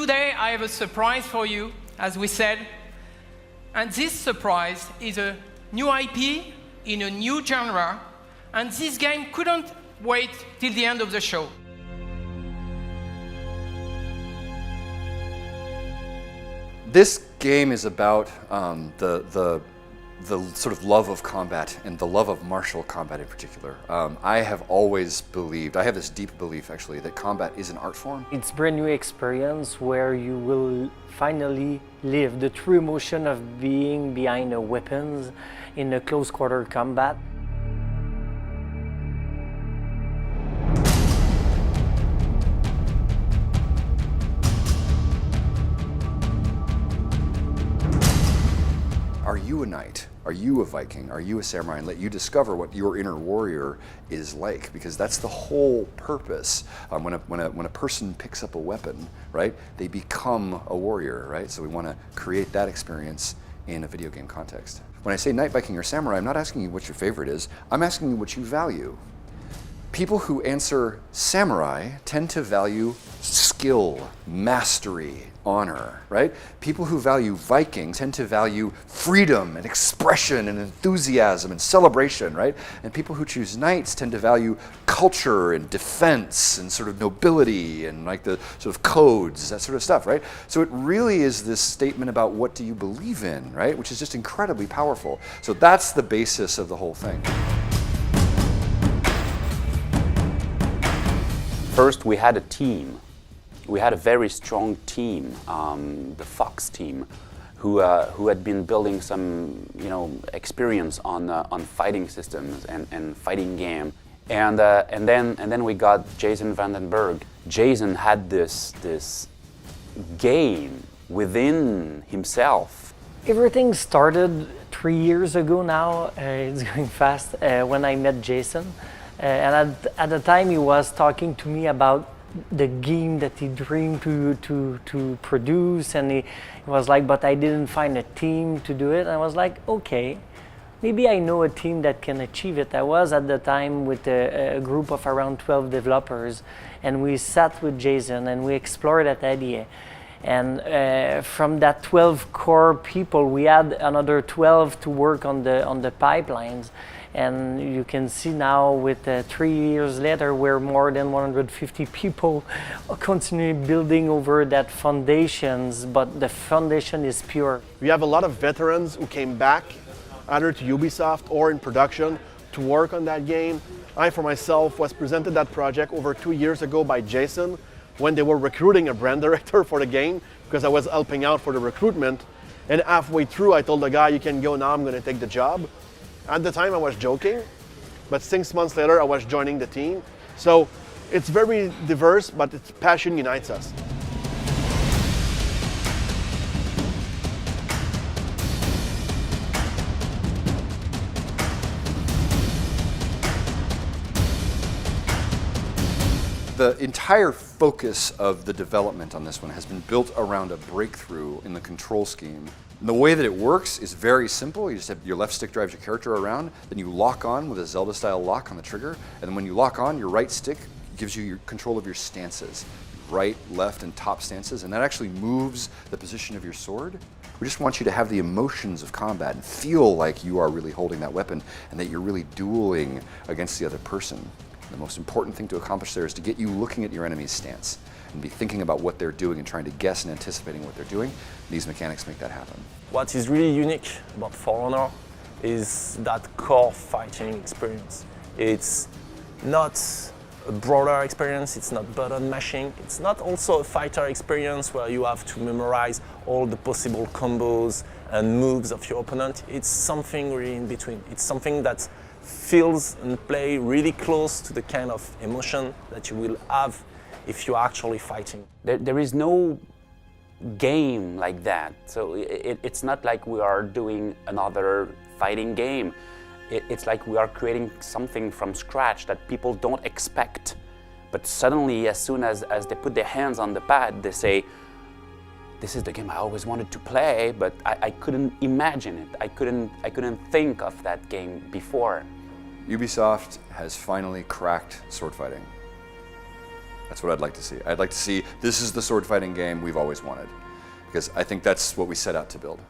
today I have a surprise for you, as we said. And this surprise is a new IP in a new genre. And this game couldn't wait till the end of the show. This game is about the sort of love of combat and the love of martial combat in particular. I have always believed, I have this deep belief actually, that combat is an art form. It's a brand new experience where you will finally live the true emotion of being behind the weapons in a close quarter combat. Are you a knight? Are you a Viking? Are you a samurai? And let you discover what your inner warrior is like, because that's the whole purpose. When a person picks up a weapon, right, they become a warrior, right? So we want to create that experience in a video game context. When I say knight, Viking, or samurai, I'm not asking you what your favorite is. I'm asking you what you value. People who answer samurai tend to value skill, mastery, honor, right? People who value Viking tend to value freedom and expression and enthusiasm and celebration, right? And people who choose knights tend to value culture and defense and sort of nobility and like the sort of codes, that sort of stuff, right? So it really is this statement about what do you believe in, right? Which is just incredibly powerful. So that's the basis of the whole thing. First, we had a team. We had a very strong team, the Fox team, who had been building some, experience on fighting systems and fighting game. And then we got Jason Vandenberg. Jason had this game within himself. Everything started 3 years ago now. It's going fast. When I met Jason. And at the time he was talking to me about the game that he dreamed to produce, and he was like, but I didn't find a team to do it. And I was like, okay, maybe I know a team that can achieve it. I was at the time with a group of around 12 developers, and we sat with Jason and we explored that idea. And from that 12 core people, we had another 12 to work on the pipelines. And you can see now with 3 years later, we're more than 150 people continually building over that foundations, but the foundation is pure. We have a lot of veterans who came back either to Ubisoft or in production to work on that game. I, for myself, was presented that project over 2 years ago by Jason when they were recruiting a brand director for the game, because I was helping out for the recruitment. And halfway through, I told the guy, you can go now, I'm going to take the job. At the time I was joking, but 6 months later I was joining the team. So it's very diverse, but its passion unites us. The entire focus of the development on this one has been built around a breakthrough in the control scheme. And the way that it works is very simple. You just have your left stick drives your character around, then you lock on with a Zelda-style lock on the trigger, and then when you lock on, your right stick gives you your control of your stances. Right, left, and top stances, and that actually moves the position of your sword. We just want you to have the emotions of combat and feel like you are really holding that weapon and that you're really dueling against the other person. The most important thing to accomplish there is to get you looking at your enemy's stance and be thinking about what they're doing and trying to guess and anticipating what they're doing. These mechanics make that happen. What is really unique about For Honor is that core fighting experience. It's not a broader experience, it's not button mashing, it's not also a fighter experience where you have to memorize all the possible combos and moves of your opponent. It's something really in between. It's something that feels and play really close to the kind of emotion that you will have if you're actually fighting. There is no game like that. So it's not like we are doing another fighting game. It's like we are creating something from scratch that people don't expect. But suddenly, as soon as they put their hands on the pad, they say, this is the game I always wanted to play, but I couldn't imagine it. I couldn't think of that game before. Ubisoft has finally cracked sword fighting. That's what I'd like to see. I'd like to see this is the sword fighting game we've always wanted, because I think that's what we set out to build.